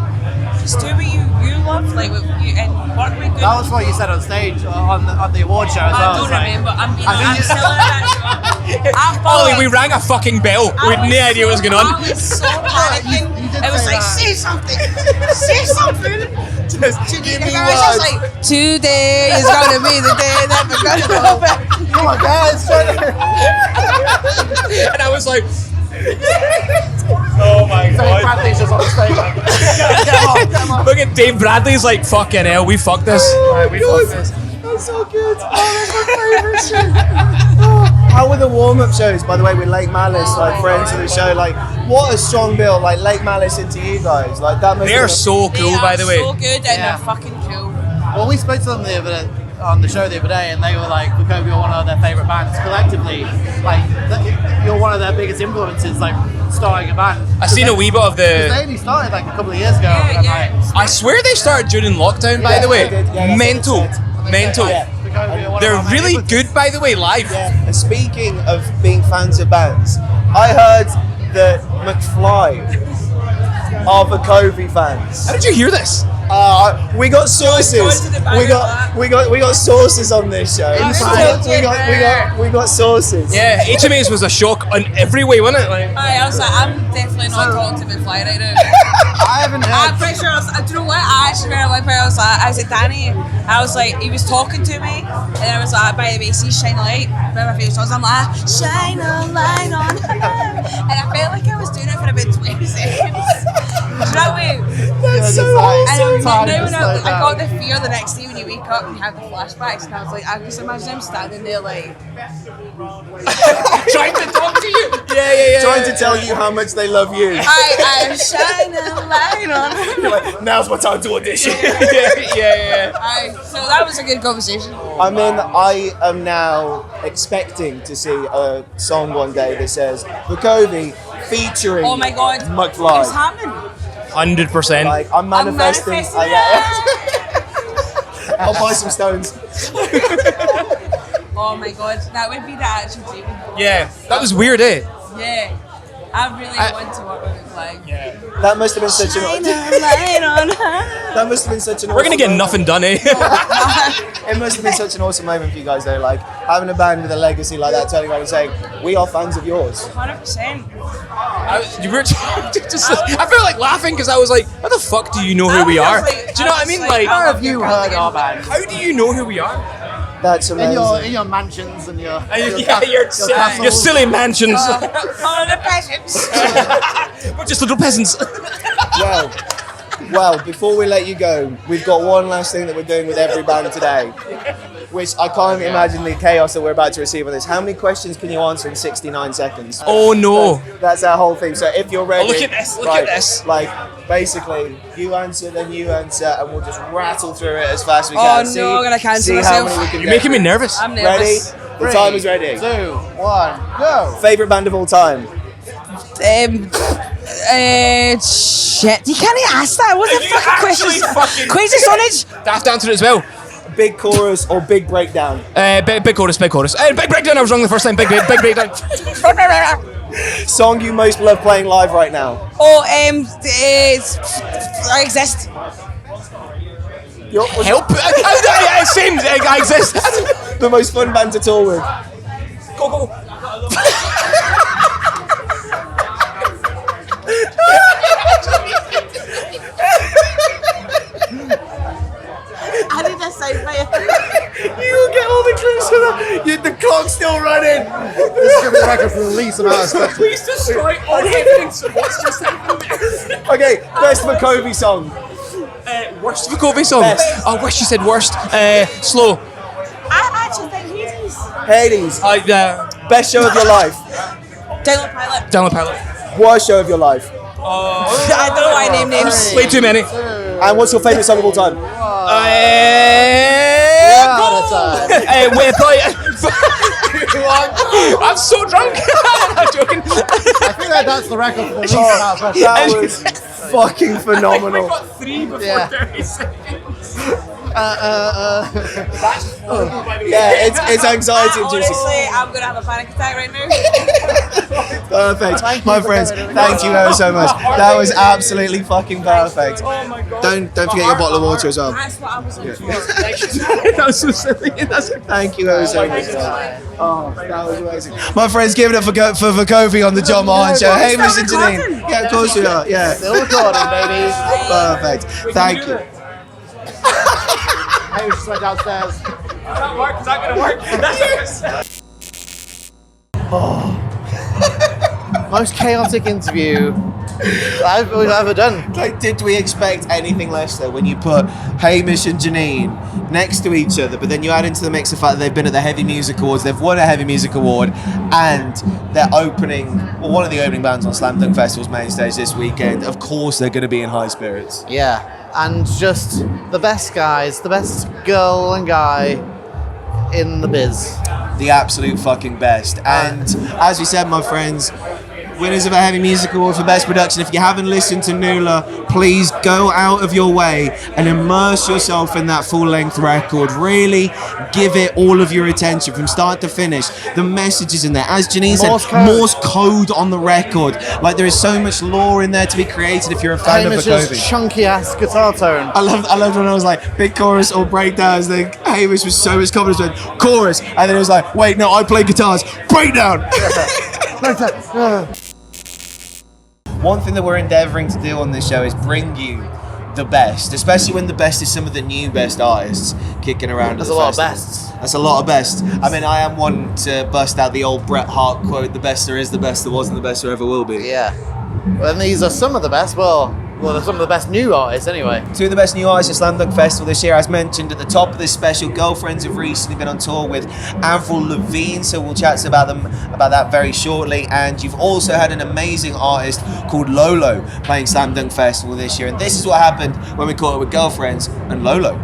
Just do what you love, like, and work with good. That was what you said on stage on the award show as well. I don't It's like- remember. I'm I think you- still in that show. Ollie, we rang a fucking bell. We had no idea what was going I on. was so panicking. You did It was say like, that. say something. Say something. Just give me It was just words. like, today is gonna be the day that we're gonna open. Oh my God, it's so And I was like, oh my god. Bradley's just on the stage. Like, get him on. Look at Dave Bradley's like, fucking hell, we fucked this. We fucked this. That's so good. Oh, that's my favourite show. How were the warm-up shows, by the way, with Lake Malice, like friends of the show? Like, what a strong bill, like Lake Malice into you guys. Like that. Must They're have so They cool, are by the way. so good and Yeah. they're fucking cool. Well, we spoke to them on the show the other day, and they were like, Vukovi are one of their favourite bands collectively. Like, you're one of their biggest influences, like starting a band. I seen a wee bit of They the. only started like a couple of years ago. Yeah, and, yeah. like, I swear they started during lockdown, by Yeah, the way. they did. Yeah, that's what Mental. they said. Mental. Yeah. Vukovi are one of They're our main really influences. good, by the way, live. Yeah. And speaking of being fans of bands, I heard that McFly are Vukovi fans. How did you hear this? We got sources. Go into the bag We of got that. we got sources on this show. We got sources. Yeah, HMAs was a shock on every way, wasn't it? Like, I was like, I'm definitely not talking to McFly right now. I haven't heard. I'm pretty sure do you know what? I actually remember one point I was like Danny. I was like, he was talking to me, and I was like, by the way, see Shine a Light. One of my favourite songs. I'm like, shine a light on her. And I felt like I was doing it for about 20 seconds. Do you know what I mean? That's so And awesome. now when I got the fear the next day when you wake up and you have the flashbacks, and I was like, I just imagine him standing there like, trying to talk to you. Yeah. Trying to tell you how much they love you. I am shining a light on her. You're like, now's my time to audition. yeah. So that was a good conversation. I mean, I am now expecting to see a song one day that says Vukovi featuring Oh my god. It's McFly. happening. 100%. Like, I'm manifesting. manifesting I'll buy some stones. Oh my god, that would be the actual dream. Yeah, that was weird, eh? Yeah. I really want to work with McFly. Yeah. That must have been such Shine an. a light on her. That must have been such an. We're gonna awesome get moment. nothing done, eh? It must have been such an awesome moment for you guys, though. Like having a band with a legacy like that, turning around and saying, "We are fans of yours." 100%. You were just, I felt like laughing because I was like, how the fuck do you know who we are? Do you know what I mean? Like, How have you heard our band? how do you know who we are? That's amazing. In your mansions and your Your castles. silly mansions. Oh, the peasants. We're just little peasants. Well, before we let you go, we've got one last thing that we're doing with every band today. which I can't imagine the chaos that we're about to receive on this. How many questions can you answer in 69 seconds? Oh no. That's our whole thing. So if you're ready, look at this, look at this. Like, basically, you answer, then you answer, and we'll just rattle through it as fast as we Oh can. no, I'm gonna cancel how myself. many we can You're get making me through. nervous. I'm Ready? nervous. The time is ready. 2, 1, go. Favorite band of all time? Shit. You can't ask that. What's the fucking question? Crazy Sonnage? Daft answered it as well. Big chorus or big breakdown? Big chorus. Big breakdown. I was wrong the first time. Big breakdown. Song you most love playing live right now? Oh, I exist. Help. Same. I exist. The most fun band to tour with? Go. I did a sound bite. You get all the clips of that. The clock's still running. This is going to be the record for the least amount of stuff. Please destroy all evidence of what's just happened. Okay, best Vukovi song. Worst Vukovi song. Best. I wish you said worst. Slow. I actually think Hades. Hades. Best show of your life. Download Pilot. Worst show of your life. I don't know why I name names. Way too many. And what's your favourite song of all time? I'm so drunk. I'm joking. I feel like that's the record for the least amount of questions. That was fucking phenomenal. I got 3 before Yeah. 30 seconds. Yeah, it's anxiety inducing. Honestly, I'm gonna have a panic attack right now. Perfect. My friends, thank you ever so much. That was absolutely fucking perfect. Oh my god. Don't forget your bottle of water as well. That's what I was looking for. That was so silly. Thank you ever so much. Oh, that was amazing. My friends, give it up for Vukovi on the Jon Mahon show. Hamish and Janine. Yeah, of course we are. Yeah. Still recording, baby. Perfect. Thank you. I just went downstairs. It's not gonna work. Most chaotic interview I've ever done. Like, did we expect anything less though when you put Hamish and Janine next to each other, but then you add into the mix the fact that they've been at the Heavy Music Awards, they've won a Heavy Music Award, and they're one of the opening bands on Slam Dunk Festival's main stage this weekend. Of course they're going to be in high spirits. Yeah, and just the best guys, the best girl and guy in the biz. The absolute fucking best. And as we said, my friends, winners of a Heavy Music Award for Best Production. If you haven't listened to Nula, please go out of your way and immerse yourself in that full-length record. Really give it all of your attention from start to finish. The messages in there, as Janine said, Morse code on the record. Like, there is so much lore in there to be created if you're a fan of Hamish's Vukovi. chunky-ass guitar tone. I loved when I was like, big chorus or breakdowns. Then Hamish was so much confidence with chorus, and then it was like, wait, no, I play guitars. Breakdown. One thing that we're endeavouring to do on this show is bring you the best, especially when the best is some of the new best artists kicking around. There's at a the lot of festival. bests. That's a lot of best. I mean, I am one to bust out the old Bret Hart quote: "The best there is, the best there was, and the best there ever will be." Yeah. Well, and these are some of the best. Well, they're some of the best new artists anyway. Two of the best new artists at Slam Dunk Festival this year, as mentioned at the top of this special. Girlfriends have recently been on tour with Avril Lavigne, so we'll chat about that very shortly. And you've also had an amazing artist called Lolo playing Slam Dunk Festival this year. And this is what happened when we caught up with Girlfriends and Lolo.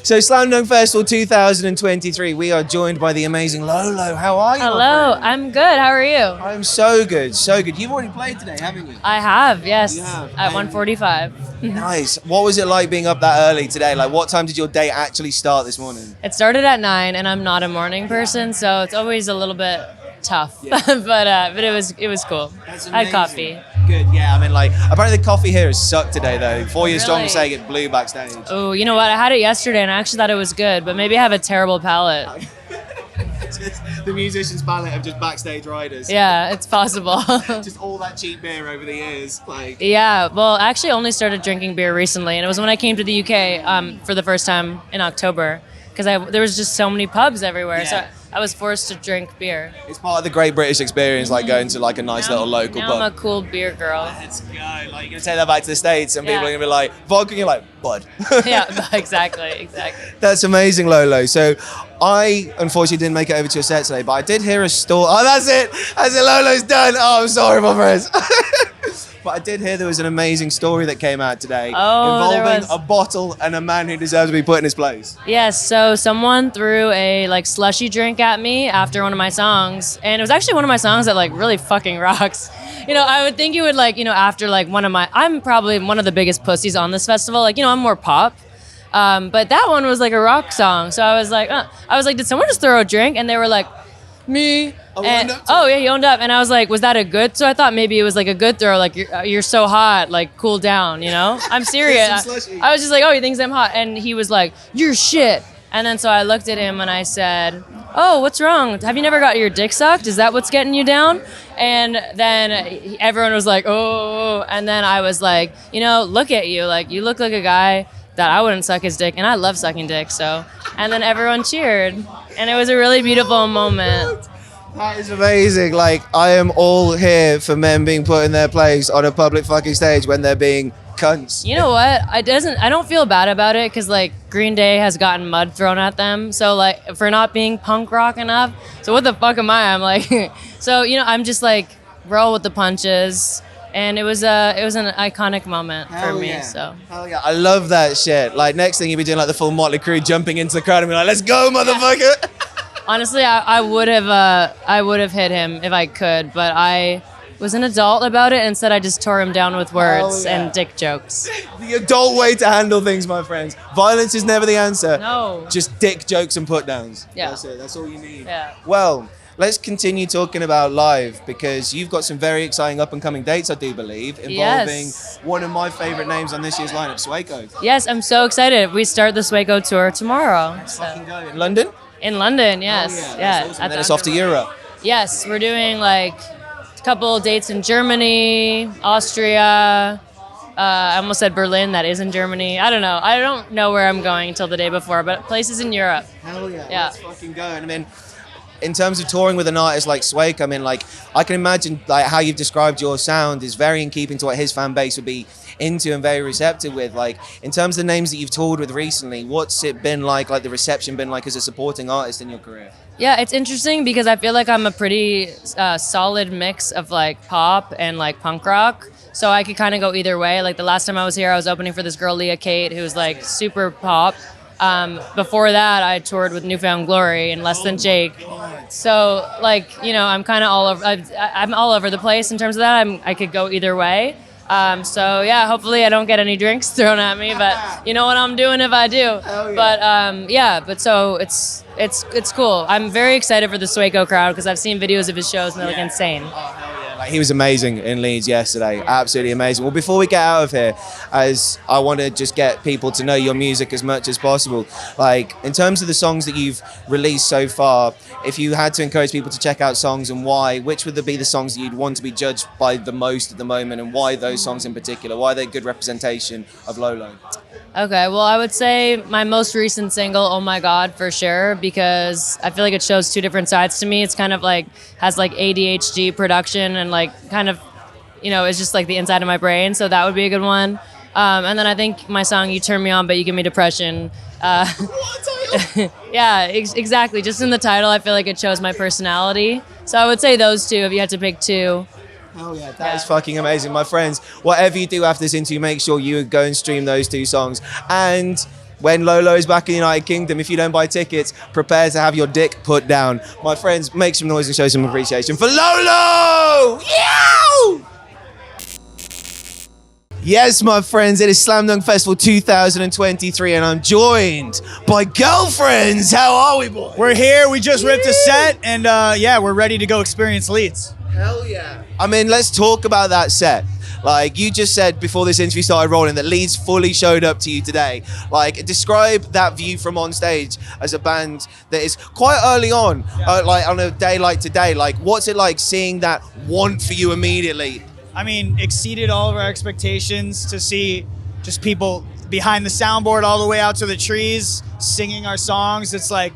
So Slam Dunk Festival 2023, we are joined by the amazing Lolo. How are you? Hello, I'm good. How are you? I'm so good, so good. You've already played today, haven't you? I have, yes, You have. at 1:45. Nice. What was it like being up that early today? Like, what time did your day actually start this morning? It started at 9, and I'm not a morning person, so it's always a little bit tough. Yeah. but it was cool. That's I had amazing. coffee. Good, yeah. I mean, like, apparently the coffee here has sucked today, though. 4 years strong Really? saying it blew backstage. Oh, you know what? I had it yesterday, and I actually thought it was good, but maybe I have a terrible palate. The musicians' palette of just backstage riders. Yeah, it's possible. Just all that cheap beer over the years. Like, Yeah, well, I actually only started drinking beer recently, and it was when I came to the UK for the first time in October, because there was just so many pubs everywhere. Yeah. So I was forced to drink beer. It's part of the Great British experience, like going to like a nice little local Now pub. I'm a cool beer girl. Let's go. Like, you're gonna take that back to the States, and Yeah. people are gonna be like, vodka, and you're like, bud. Yeah, exactly. That's amazing, Lolo. So, I unfortunately didn't make it over to your set today, but I did hear a story. Oh, that's it. Lolo's done. Oh, I'm sorry, my friends. But I did hear there was an amazing story that came out today involving a bottle and a man who deserves to be put in his place. Yes, so someone threw a like slushy drink at me after one of my songs, and it was actually one of my songs that like really fucking rocks. You know, I would think you would like, you know, after like I'm probably one of the biggest pussies on this festival. Like, you know, I'm more pop. But that one was like a rock song. So I was like, did someone just throw a drink? And they were like, me. And, yeah, he owned up. And I was like, was that a good? So I thought maybe it was like a good throw. Like, you're so hot, like cool down, you know? I'm serious. I was just like, oh, he thinks I'm hot. And he was like, you're shit. And then so I looked at him and I said, oh, what's wrong? Have you never got your dick sucked? Is that what's getting you down? And then everyone was like, oh. And then I was like, you know, look at you. Like, you look like a guy that I wouldn't suck his dick. And I love sucking dick, so. And then everyone cheered. And it was a really beautiful moment. That is amazing. Like, I am all here for men being put in their place on a public fucking stage when they're being cunts. You know what? I don't feel bad about it because like Green Day has gotten mud thrown at them. So like for not being punk rock enough. So what the fuck am I? I'm like, so you know, I'm just like roll with the punches. And it was an iconic moment for me. Yeah. So Hell yeah. I love that shit. Like next thing you'll be doing like the full Motley Crue jumping into the crowd and be like, let's go, motherfucker. honestly, I would have hit him if I could, but I was an adult about it. Instead, I just tore him down with words and dick jokes. The adult way to handle things, my friends. Violence is never the answer. No. Just dick jokes and put downs. Yeah. That's it. That's all you need. Yeah. Well, let's continue talking about live because you've got some very exciting up and coming dates, I do believe, involving one of my favorite names on this year's lineup, Swayco. Yes, I'm so excited. We start the Swayco tour tomorrow. Fucking go. In London? In London, yes. Oh, yeah. That's awesome. And then it's off to Europe. Yes, we're doing like a couple dates in Germany, Austria. I almost said Berlin. That is in Germany. I don't know. I don't know where I'm going until the day before, but places in Europe. Hell yeah. Yeah. Let's fucking go. And I mean, in terms of touring with an artist like Swake, I mean, like, I can imagine like how you've described your sound is very in keeping to what his fan base would be into and very receptive with. Like, in terms of the names that you've toured with recently, what's it been like the reception been like as a supporting artist in your career? Yeah, it's interesting because I feel like I'm a pretty solid mix of like pop and like punk rock. So I could kind of go either way. Like the last time I was here, I was opening for this girl, Leah Kate, who was like super pop. Before that, I toured with Newfound Glory and Less Than Jake. So like, you know, I'm kind of all over. I'm all over the place in terms of that. I could go either way. So yeah, hopefully I don't get any drinks thrown at me, but you know what I'm doing if I do. Yeah. But so it's cool. I'm very excited for the Swayco crowd because I've seen videos of his shows and they're like insane. Like, he was amazing in Leeds yesterday, absolutely amazing. Well, before we get out of here, as I want to just get people to know your music as much as possible, like in terms of the songs that you've released so far, if you had to encourage people to check out songs and why, which would be the songs that you'd want to be judged by the most at the moment, and why those songs in particular? Why are they a good representation of Lolo? Okay, well, I would say my most recent single, Oh My God, for sure, because I feel like it shows two different sides to me. It's kind of like, has like ADHD production and like kind of, you know, it's just like the inside of my brain. So that would be a good one. And then I think my song, You Turn Me On, But You Give Me Depression. Yeah, exactly. Just in the title, I feel like it shows my personality. So I would say those two if you had to pick two. Oh yeah, that is fucking amazing. My friends, whatever you do after this interview, make sure you go and stream those two songs. And when Lolo is back in the United Kingdom, if you don't buy tickets, prepare to have your dick put down. My friends, make some noise and show some appreciation for Lolo! Yeah! Yes, my friends, it is Slam Dunk Festival 2023 and I'm joined by girlfriends. How are we, boys? We're here, we just ripped a set, and yeah, we're ready to go experience Leeds. Hell yeah. I mean, let's talk about that set. Like, you just said before this interview started rolling that Leeds fully showed up to you today. Like, describe that view from on stage as a band that is quite early on, like on a day like today. Like, what's it like seeing that want for you immediately? I mean, exceeded all of our expectations to see just people behind the soundboard all the way out to the trees singing our songs. It's like,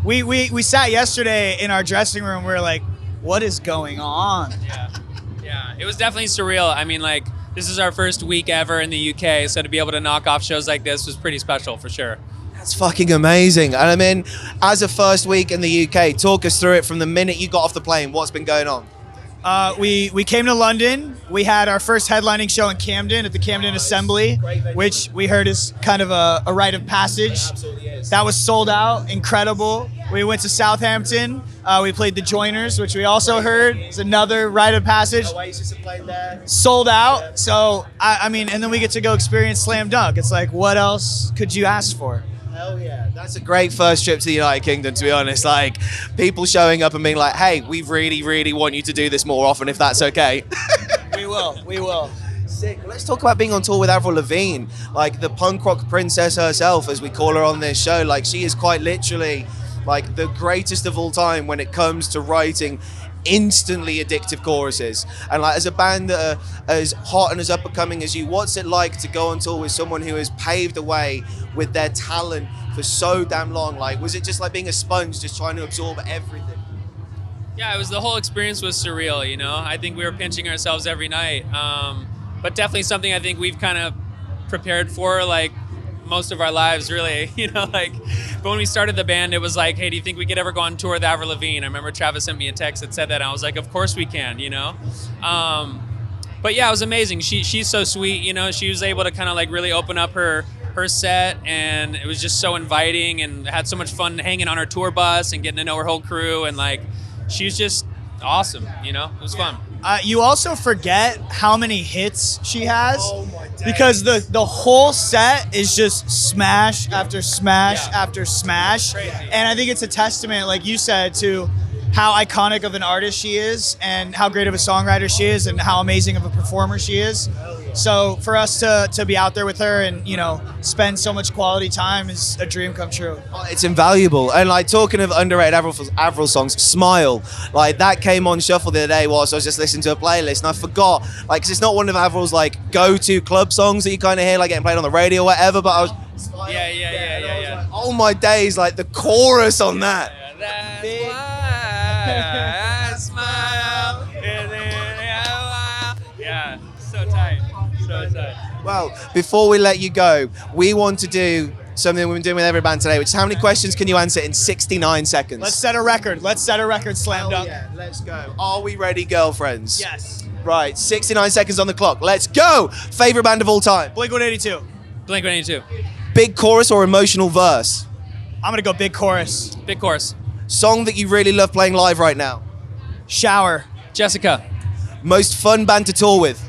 We sat yesterday in our dressing room. We were like, what is going on? Yeah, it was definitely surreal. I mean, like, this is our first week ever in the UK, so to be able to knock off shows like this was pretty special for sure. That's fucking amazing. And I mean, as a first week in the UK, talk us through it from the minute you got off the plane. What's been going on? We came to London. We had our first headlining show in Camden at the Camden Assembly, which we heard is kind of a rite of passage. That was sold out, incredible. We went to Southampton. We played the Joiners, which we also heard is another rite of passage. Oasis have played there. Sold out. So I mean, and then we get to go experience Slam Dunk. It's like, what else could you ask for? Hell yeah. That's a great first trip to the United Kingdom, to be honest. Like, people showing up and being like, hey, we really, really want you to do this more often, if that's okay. We will. Sick. Well, let's talk about being on tour with Avril Lavigne, like the punk rock princess herself, as we call her on this show. Like, she is quite literally like the greatest of all time when it comes to writing instantly addictive choruses. And like, as a band that are as hot and as up and coming as you, what's it like to go on tour with someone who has paved the way with their talent for so damn long? Like, was it just like being a sponge, just trying to absorb everything? Yeah, it was, the whole experience was surreal, you know? I think we were pinching ourselves every night. But definitely something I think we've kind of prepared for, like, most of our lives, really, you know, like, but when we started the band, it was like, hey, do you think we could ever go on tour with Avril Lavigne? I remember Travis sent me a text that said that, and I was like, of course we can, you know? But yeah, it was amazing. She's so sweet, you know? She was able to kind of like really open up her set, and it was just so inviting, and had so much fun hanging on her tour bus and getting to know her whole crew, and like, she was just awesome, you know? It was fun. You also forget how many hits she has, because the whole set is just smash after smash after smash. Crazy. And I think it's a testament, like you said, to how iconic of an artist she is, and how great of a songwriter she is, and how amazing of a performer she is. So for us to be out there with her and, you know, spend so much quality time is a dream come true. It's invaluable. And like, talking of underrated Avril songs, Smile, like that came on shuffle the other day whilst I was just listening to a playlist, and I forgot, like, cause it's not one of Avril's like go-to club songs that you kind of hear like getting played on the radio or whatever, but I was Yeah. like, oh my days, like the chorus on that. That's why I smile. Yeah, so tight. Well, before we let you go, we want to do something we've been doing with every band today, which is how many questions can you answer in 69 seconds? Let's set a record. Slam Dunk. Yeah, let's go. Are we ready, girlfriends? Yes. Right, 69 seconds on the clock. Let's go. Favorite band of all time? Blink-182. Blink-182. Big chorus or emotional verse? I'm gonna go big chorus. Big chorus. Song that you really love playing live right now? Shower. Jessica. Most fun band to tour with?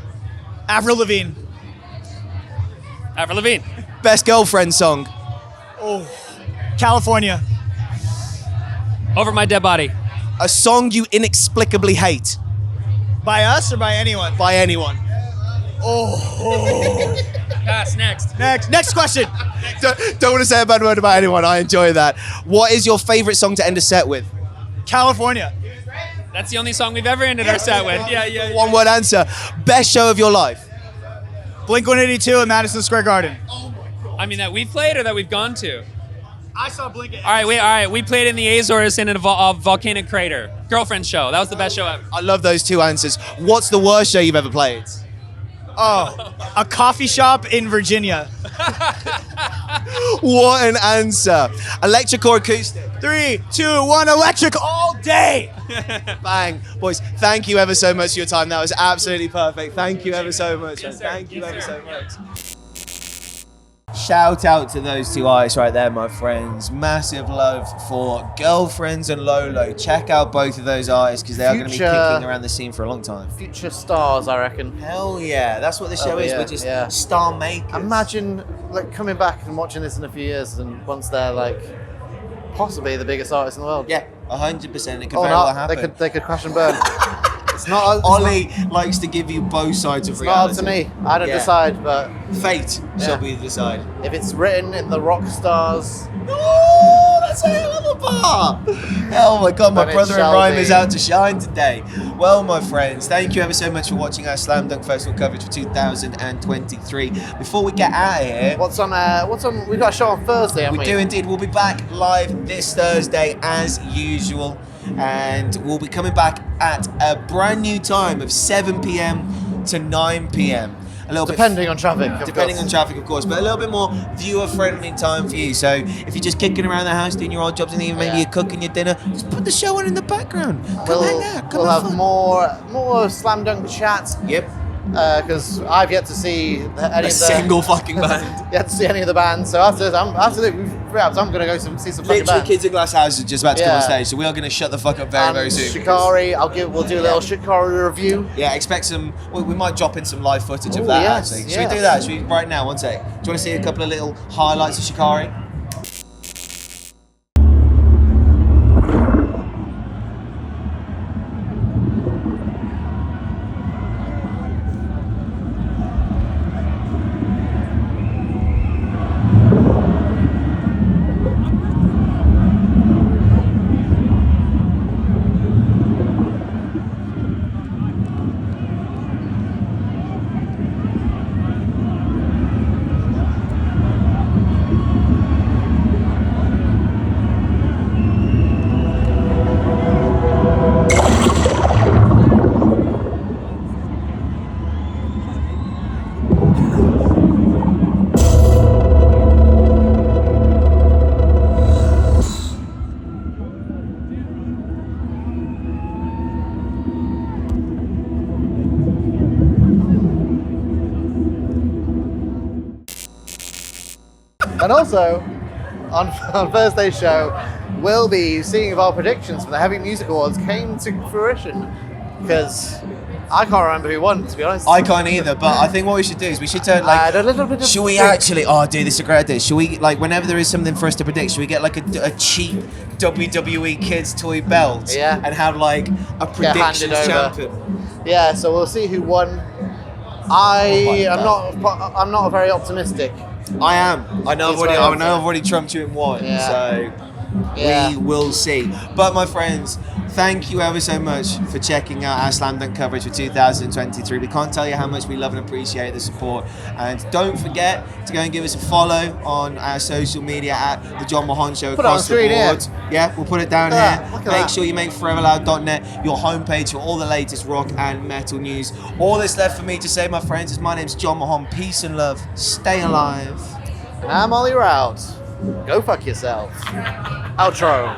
Avril Lavigne. Avril Lavigne. Best girlfriend song? Oh, California. Over My Dead Body. A song you inexplicably hate? By us or by anyone? By anyone. Oh. Pass, next. Next question. Don't want to say a bad word about anyone. I enjoy that. What is your favorite song to end a set with? California. That's the only song we've ever ended our set with. Yeah. One word answer. Best show of your life? Blink-182 at Madison Square Garden. I mean, that we've played or that we've gone to? I saw Blink. All right. We played in the Azores in a volcanic crater. Girlfriend show. That was the best show ever. I love those two answers. What's the worst show you've ever played? Oh, a coffee shop in Virginia. What an answer. Electric or acoustic? 3, 2, 1, electric all day. Bang. Boys, thank you ever so much for your time. That was absolutely perfect. Thank you ever so much. Yes, sir. Thank you Yes, ever sir. so much. Shout out to those two artists right there, my friends. Massive love for Girlfriends and Lolo. Check out both of those artists because they are going to be kicking around the scene for a long time. Future stars, I reckon. Hell yeah, that's what the show is. Yeah, We're just star makers. Imagine like coming back and watching this in a few years, and once they're like possibly the biggest artists in the world. Yeah, 100%. It could very well happen. They could crash and burn. It's not. Ollie likes to give you both sides of reality. It's not up to me. I don't decide, but fate shall be the decide. If it's written in the rock stars. Oh, That's a hell of a bar. Oh my God, my But it brother in shall rhyme be. is out to shine today. Well, my friends, thank you ever so much for watching our Slam Dunk Festival coverage for 2023. Before we get out of here, What's on? We've got a show on Thursday, haven't we we? do indeed. We'll be back live this Thursday as usual, and we'll be coming back at a brand new time of 7 p.m. to 9 p.m. A little Depending on traffic, depending on traffic, of course, but a little bit more viewer-friendly time for you. So if you're just kicking around the house doing your odd jobs, and even maybe you're cooking your dinner, just put the show on in the background. Come hang out. Come We'll have have fun. more slam dunk chat. Yep. Because I've yet to see any of the single fucking band. Yet to see any of the bands. So after this, I'm going to go see some fucking Literally, bands. Kids in Glass Houses are just about to come on Yeah. stage, so we are going to shut the fuck up very, very And soon. Shikari, we'll do a little Shikari review. Yeah, expect some. We might drop in some live footage of Ooh, that. yes, Actually, should we yes. do that? Should we right now? One sec. Do you want to see a couple of little highlights of Shikari? And also, on Thursday's show, we'll be seeing if our predictions for the Heavy Music Awards came to fruition. Because I can't remember who won, to be honest. I can't either, but I think what we should do is we should turn like. a little bit of Should we think. actually? Oh, dude, this is a great idea. Should we like whenever there is something for us to predict? Should we get like a cheap WWE kids toy belt? Yeah. And have like a predictions handed over. champion. Yeah, so we'll see who won. I'm not very optimistic. I am. I know. He's I've very already trumped you in one. Yeah. So. Yeah. We will see. But my friends, thank you ever so much for checking out our Slam Dunk coverage for 2023. We can't tell you how much we love and appreciate the support. And don't forget to go and give us a follow on our social media at the Jon Mahon Show Put it on across the screen here. board. Yeah, we'll put it down Look at here. that, look at Make that. sure you make foreverloud.net your homepage for all the latest rock and metal news. All that's left for me to say, my friends, is my name's Jon Mahon. Peace and love. Stay alive. And I'm Ollie Rout. Go fuck yourself. Outro.